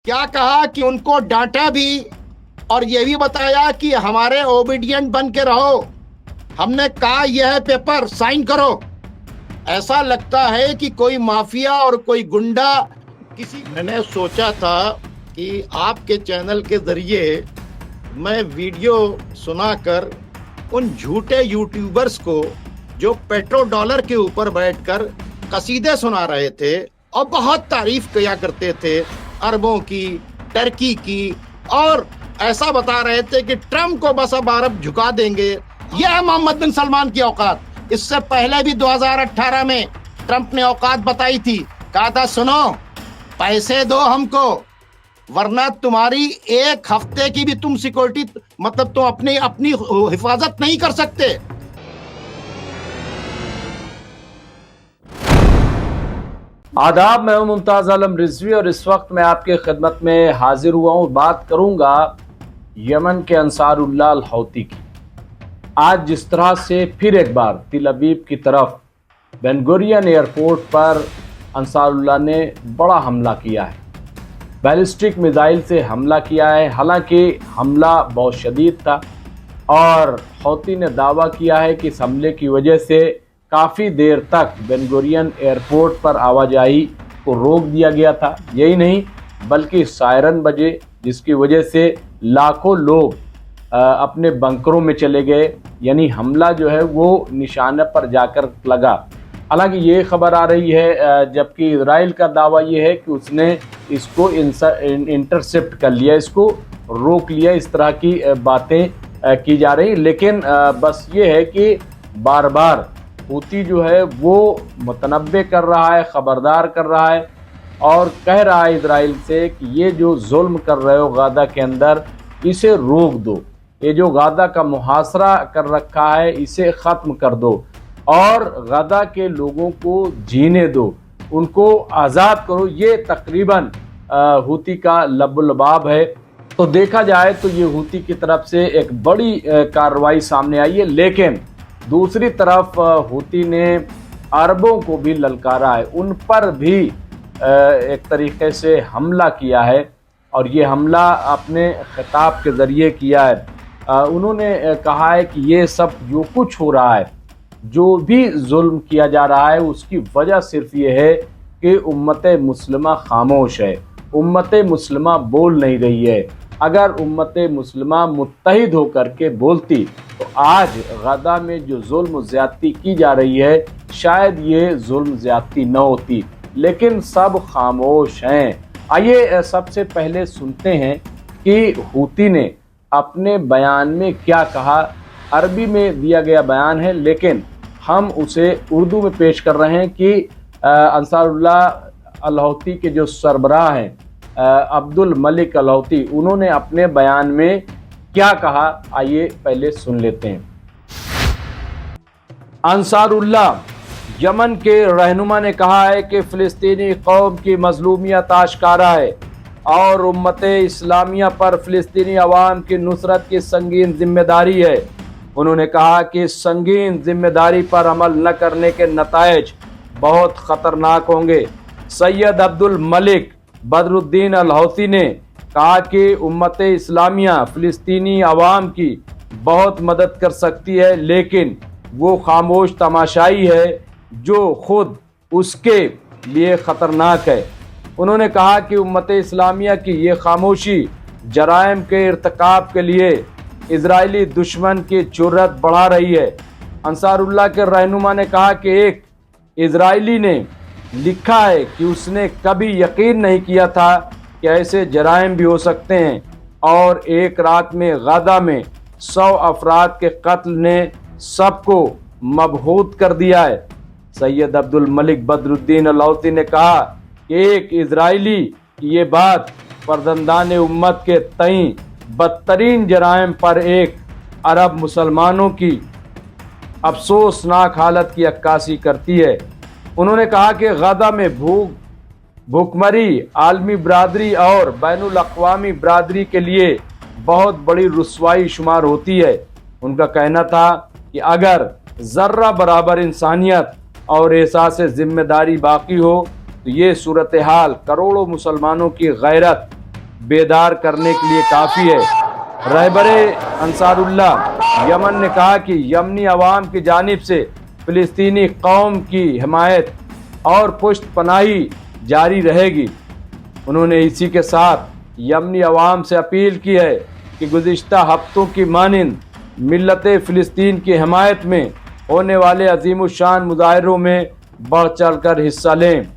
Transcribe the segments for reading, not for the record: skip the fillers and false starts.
क्या कहा कि उनको डांटा भी और ये भी बताया कि हमारे ओबीडियंट बन के रहो। हमने कहा यह पेपर साइन करो। ऐसा लगता है कि कोई माफिया और कोई गुंडा किसी। मैंने सोचा था कि आपके चैनल के जरिए मैं वीडियो सुनाकर उन झूठे यूट्यूबर्स को जो पेट्रो डॉलर के ऊपर बैठकर कसीदे सुना रहे थे और बहुत तारीफ किया करते थे अरबों की, टर्की की, और ऐसा बता रहे थे कि ट्रम्प को बस अब अरब झुका देंगे। यह है मोहम्मद बिन सलमान की औकात। इससे पहले भी 2018 में ट्रम्प ने औकात बताई थी, कहा था सुनो पैसे दो हमको, वरना तुम्हारी एक हफ्ते की भी तुम सिक्योरिटी, मतलब तुम अपनी अपनी हिफाजत नहीं कर सकते। आदाब, मैं हूं मुमताज आलम रिजवी और इस वक्त मैं आपके खिदमत में हाजिर हुआ हूं। बात करूंगा यमन के अंसारुल्लाह अल हौती की। आज जिस तरह से फिर एक बार तिल अवीव की तरफ बेन गुरियन एयरपोर्ट पर अंसारुल्लाह ने बड़ा हमला किया है, बैलिस्टिक मिसाइल से हमला किया है। हालांकि हमला बहुत शदीद था और हौती ने दावा किया है कि इस हमले की वजह से काफ़ी देर तक बेन गुरियन एयरपोर्ट पर आवाजाही को रोक दिया गया था। यही नहीं बल्कि सायरन बजे, जिसकी वजह से लाखों लोग अपने बंकरों में चले गए। यानी हमला जो है वो निशाने पर जाकर लगा। हालांकि ये खबर आ रही है, जबकि इजराइल का दावा ये है कि उसने इसको इंटरसेप्ट कर लिया, इसको रोक लिया। इस तरह की बातें की जा रही। लेकिन बस ये है कि बार बार हूती जो है वो मुतनब्बे कर रहा है, ख़बरदार कर रहा है और कह रहा है इजराइल से कि ये जो जुल्म कर रहे हो गाजा के अंदर, इसे रोक दो। ये जो गाजा का मुहासरा कर रखा है इसे ख़त्म कर दो और गाजा के लोगों को जीने दो, उनको आज़ाद करो। ये तकरीबन हूती का लबुलबाब है। तो देखा जाए तो ये हूती की तरफ से एक बड़ी कार्रवाई सामने आई है। लेकिन दूसरी तरफ हूती ने अरबों को भी ललकारा है, उन पर भी एक तरीके से हमला किया है और ये हमला अपने खिताब के ज़रिए किया है। उन्होंने कहा है कि ये सब जो कुछ हो रहा है, जो भी जुल्म किया जा रहा है, उसकी वजह सिर्फ ये है कि उम्मत मुस्लिमा खामोश है, उम्मत मुस्लिमा बोल नहीं रही है। अगर उम्मत मुस्लिमा मुत्तहिद होकर के बोलती तो आज गाजा में जो जुल्म ज़्यादती की जा रही है, शायद ये जुल्म ज़्यादती न होती। लेकिन सब खामोश हैं। आइए सबसे पहले सुनते हैं कि हूती ने अपने बयान में क्या कहा। अरबी में दिया गया बयान है, लेकिन हम उसे उर्दू में पेश कर रहे हैं कि अंसारुल्लाह अल हौती के जो सरबराह हैं अब्दुल मलिक अल हौती, उन्होंने अपने बयान में क्या कहा, आइए पहले सुन लेते हैं। अंसारुल्लाह यमन के रहनुमा ने कहा है कि फ़िलिस्तीनी कौम की मजलूमियत आश्कारा है और उम्मत इस्लामिया पर फ़िलिस्तीनी अवाम की नुसरत की संगीन जिम्मेदारी है। उन्होंने कहा कि संगीन जिम्मेदारी पर अमल न करने के नताइज बहुत ख़तरनाक होंगे। सैयद अब्दुल मलिक बदरुद्दीन अल हौती ने कहा कि उम्मत इस्लामिया फ़िलिस्तीनी अवाम की बहुत मदद कर सकती है, लेकिन वो खामोश तमाशाई है जो खुद उसके लिए ख़तरनाक है। उन्होंने कहा कि उम्मत इस्लामिया की ये खामोशी जराइम के इर्तिकाब के लिए इजरायली दुश्मन की जुर्रत बढ़ा रही है। अंसारुल्लाह के रहनुमा ने कहा कि एक इजरायली ने लिखा है कि उसने कभी यकीन नहीं किया था कि ऐसे जराइम भी हो सकते हैं और एक रात में गाजा में 100 अफराद के कत्ल ने सबको मबहूत कर दिया है। सैयद अब्दुल मलिक बदरुद्दीन अल हौती ने कहा कि एक इजरायली की ये बात फर्जंदान उम्मत के तईं बदतरीन जराइम पर एक अरब मुसलमानों की अफसोसनाक हालत की अक्कासी करती है। उन्होंने कहा कि गाजा में भूखमरी आलमी बरादरी और बैनुल अक़वामी बरादरी के लिए बहुत बड़ी रुसवाई शुमार होती है। उनका कहना था कि अगर ज़र्रा बराबर इंसानियत और एहसास जिम्मेदारी बाकी हो तो ये सूरत हाल करोड़ों मुसलमानों की गैरत बेदार करने के लिए काफ़ी है। रहबरे अंसारुल्लाह यमन ने कहा कि यमनी अवाम की जानिब से फ़िलिस्तीनी कौम की हिमायत और पुष्ट पनाही जारी रहेगी। उन्होंने इसी के साथ यमनी अवाम से अपील की है कि गुज़िश्ता हफ्तों की मानिंद मिल्लत फ़िलिस्तीन की हिमायत में होने वाले अजीमुशान मुजाहिरों में बढ़ चढ़ कर हिस्सा लें।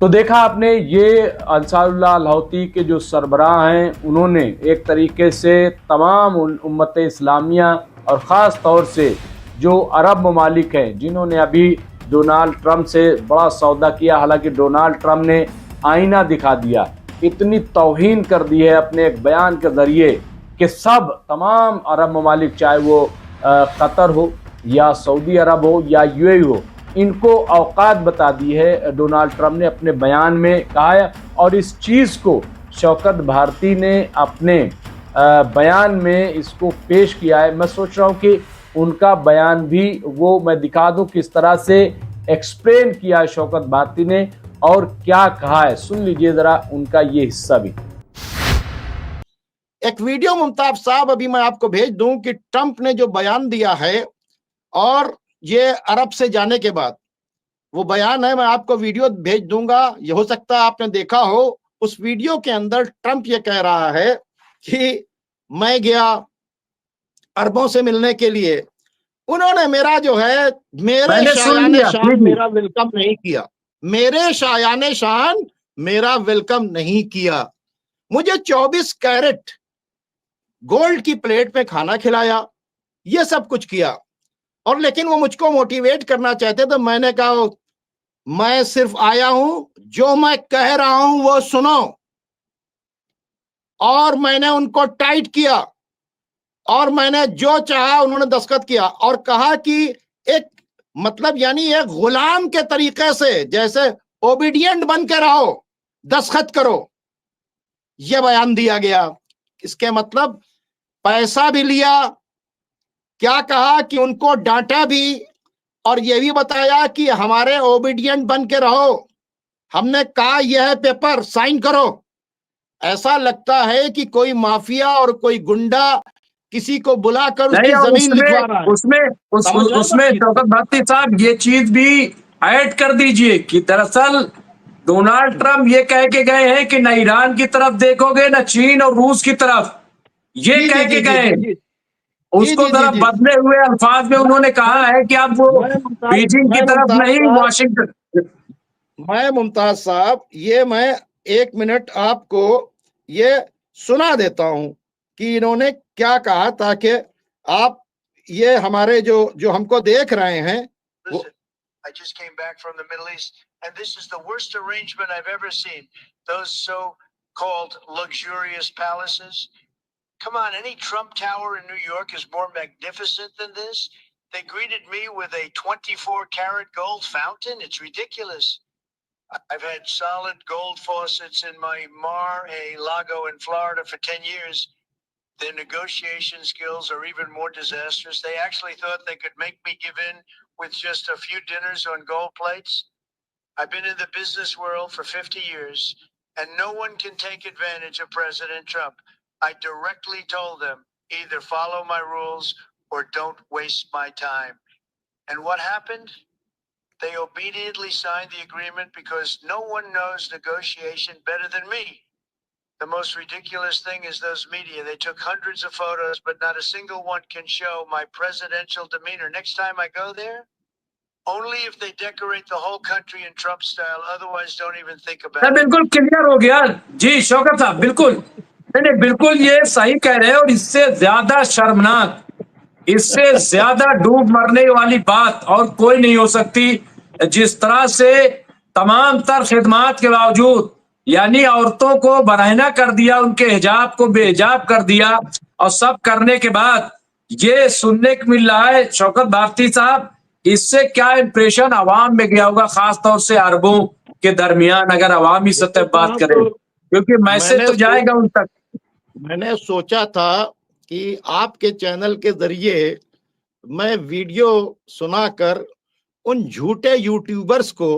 तो देखा आपने, ये अंसारुल्लाह अल हौती के जो सरबराह हैं, उन्होंने एक तरीके से तमाम उम्मत इस्लामिया और ख़ास तौर से जो अरब ममालिक हैं जिन्होंने अभी डोनाल्ड ट्रंप से बड़ा सौदा किया, हालांकि डोनाल्ड ट्रंप ने आईना दिखा दिया, इतनी तौहीन कर दी है अपने एक बयान के ज़रिए कि सब तमाम अरब ममालिक, चाहे वो कतर हो या सऊदी अरब हो या यूएई हो, इनको औकात बता दी है डोनाल्ड ट्रंप ने अपने बयान में कहा है। और इस चीज़ को शौकत भारती ने अपने बयान में इसको पेश किया है। मैं सोच रहा हूँ कि उनका बयान भी वो मैं दिखा दूँ किस तरह से एक्सप्लेन किया है शौकत भारती ने और क्या कहा है। सुन लीजिए ज़रा उनका ये हिस्सा भी। एक वीडियो मुमताज साहब अभी मैं आपको भेज दूं कि ट्रंप ने जो बयान दिया है और ये अरब से जाने के बाद वो बयान है, मैं आपको वीडियो भेज दूंगा, ये हो सकता है आपने देखा हो। उस वीडियो के अंदर ट्रंप ये कह रहा है कि मैं गया अरबों से मिलने के लिए, उन्होंने मेरा जो है मेरे शायाने शान मेरा वेलकम नहीं किया, मेरे शायाने शान मेरा वेलकम नहीं किया, मुझे 24 कैरेट गोल्ड की प्लेट में खाना खिलाया, ये सब कुछ किया। और लेकिन वो मुझको मोटिवेट करना चाहते तो मैंने कहा मैं सिर्फ आया हूं, जो मैं कह रहा हूं वो सुनो। और मैंने उनको टाइट किया और मैंने जो चाहा उन्होंने दस्तखत किया और कहा कि एक मतलब यानी एक गुलाम के तरीके से, जैसे ओबीडियंट बन के रहो, दस्तखत करो, यह बयान दिया गया। इसके मतलब पैसा भी लिया, क्या कहा कि उनको डांटा भी और यह भी बताया कि हमारे ओबीडियंट बन के रहो, हमने कहा यह पेपर साइन करो। ऐसा लगता है कि कोई माफिया और कोई गुंडा किसी को बुलाकर उसकी जमीन लिखवा रहा है। उसमें शौकत भारती साहब ये चीज भी ऐड कर दीजिए कि दरअसल डोनाल्ड ट्रंप ये कह के गए हैं कि न ईरान की तरफ देखोगे न चीन और रूस की तरफ, ये कह के गए। उसको जरा बदले हुए अल्फाज में उन्होंने कहा है कि आप वो बीजिंग की तरफ नहीं, वाशिंगटन। मैं मुमताज साहब ये मैं 1 मिनट आपको ये सुना देता हूं कि इन्होंने क्या कहा, ताकि आप ये हमारे जो हमको देख रहे हैं। I just came back from the Middle East, and this is the worst arrangement I've ever seen. Those so-called luxurious palaces. Come on, any Trump Tower in New York is more magnificent than this. They greeted me with a 24-karat gold fountain. It's ridiculous. I've had solid gold faucets in my Mar-a-Lago in Florida for 10 years. Their negotiation skills are even more disastrous. They actually thought they could make me give in with just a few dinners on gold plates. I've been in the business world for 50 years, and no one can take advantage of President Trump. I directly told them, either follow my rules or don't waste my time. And what happened? They obediently signed the agreement because no one knows negotiation better than me. The most ridiculous thing is those media. They took hundreds of photos, but not a single one can show my presidential demeanor. Next time I go there, only if they decorate the whole country in Trump style. Otherwise, don't even think about it. बिल्कुल clear हो गया जी शौकत साहब, बिल्कुल नहीं, बिल्कुल ये सही कह रहे हैं। और इससे ज्यादा शर्मनाक, इससे ज्यादा डूब मरने वाली बात और कोई नहीं हो सकती। जिस तरह से तमाम तर खिदमात के बावजूद यानी औरतों को बरहना कर दिया, उनके हिजाब को बेहिजाब कर दिया, और सब करने के बाद ये सुनने को मिल रहा है शौकत भारती साहब, इससे क्या इंप्रेशन अवाम में गया होगा, खास तौर से अरबों के दरमियान, अगर अवामी सतह बात करें, क्योंकि मैसेज तो जाएगा उन तक। मैंने सोचा था कि आपके चैनल के जरिए मैं वीडियो सुनाकर उन झूठे यूट्यूबर्स को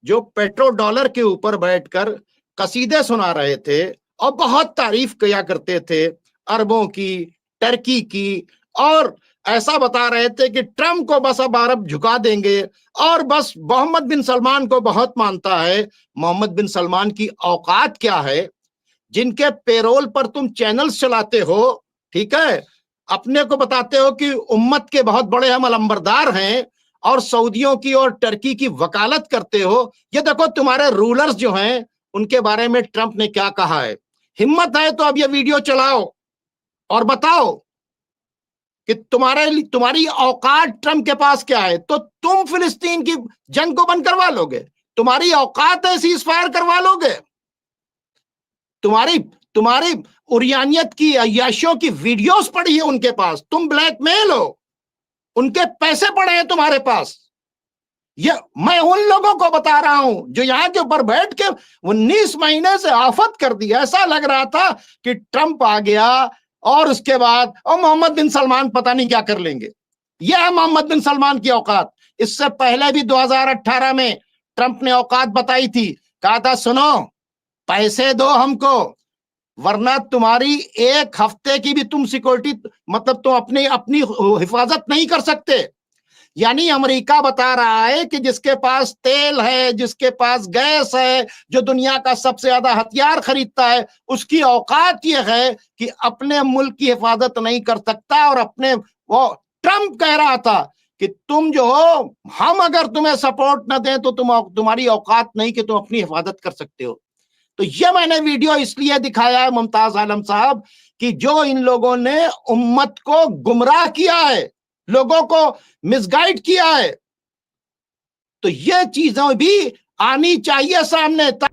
जो पेट्रो डॉलर के ऊपर बैठकर कसीदे सुना रहे थे और बहुत तारीफ किया करते थे अरबों की, टर्की की, और ऐसा बता रहे थे कि ट्रम्प को बस अब अरब झुका देंगे और बस मोहम्मद बिन सलमान को बहुत मानता है। मोहम्मद बिन सलमान की औकात क्या है, जिनके पेरोल पर तुम चैनल्स चलाते हो, ठीक है, अपने को बताते हो कि उम्मत के बहुत बड़े हम अलंबरदार हैं और सऊदियों की और टर्की की वकालत करते हो। ये देखो तुम्हारे रूलर्स जो हैं उनके बारे में ट्रंप ने क्या कहा है। हिम्मत है तो अब ये वीडियो चलाओ और बताओ कि तुम्हारी औकात ट्रंप के पास क्या है, तो तुम फिलिस्तीन की जंग को बंद करवा लोगे? तुम्हारी औकात है सीज फायर करवा लोगे? तुम्हारी उरियानियत की, अय्याशियों की वीडियोस पड़ी है उनके पास, तुम ब्लैकमेल हो, उनके पैसे पड़े हैं तुम्हारे पास। ये मैं उन लोगों को बता रहा हूं जो यहां के ऊपर बैठ के 19 महीने से आफत कर दी। ऐसा लग रहा था कि ट्रंप आ गया और उसके बाद और मोहम्मद बिन सलमान पता नहीं क्या कर लेंगे। यह है मोहम्मद बिन सलमान की औकात। इससे पहले भी 2018 में ट्रंप ने औकात बताई थी, कहा था सुनो पैसे दो हमको, वरना तुम्हारी एक हफ्ते की भी तुम सिक्योरिटी, मतलब तुम अपनी हिफाजत नहीं कर सकते। यानी अमेरिका बता रहा है कि जिसके पास तेल है, जिसके पास गैस है, जो दुनिया का सबसे ज्यादा हथियार खरीदता है, उसकी औकात यह है कि अपने मुल्क की हिफाजत नहीं कर सकता। और अपने वो ट्रंप कह रहा था कि तुम जो हो, हम अगर तुम्हें सपोर्ट न दें तो तुम्हारी औकात नहीं कि तुम अपनी हिफाजत कर सकते हो। तो ये मैंने वीडियो इसलिए दिखाया है मुमताज आलम साहब कि जो इन लोगों ने उम्मत को गुमराह किया है, लोगों को मिसगाइड किया है, तो ये चीजें भी आनी चाहिए सामने। तो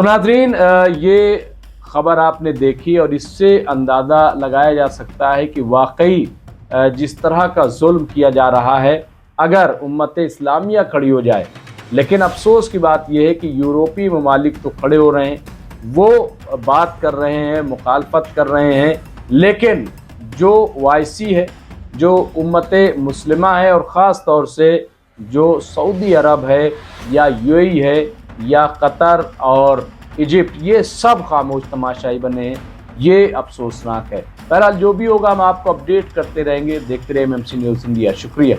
नाज़रीन, ये खबर आपने देखी और इससे अंदाज़ा लगाया जा सकता है कि वाकई जिस तरह का जुल्म किया जा रहा है, अगर उम्मत इस्लामिया खड़ी हो जाए। लेकिन अफसोस की बात यह है कि यूरोपीय ममालिक तो खड़े हो रहे हैं, वो बात कर रहे हैं, मुखालफत कर रहे हैं, लेकिन जो वायसी है, जो उम्मत मुस्लिमा है और ख़ास तौर से जो सऊदी अरब है या यूएई है या कतर और इजिप्ट, ये सब खामोश तमाशाई बने हैं। ये अफसोसनाक है। बहरहाल जो भी होगा हम आपको अपडेट करते रहेंगे। देखते रहे एमएमसी न्यूज़ इंडिया। शुक्रिया।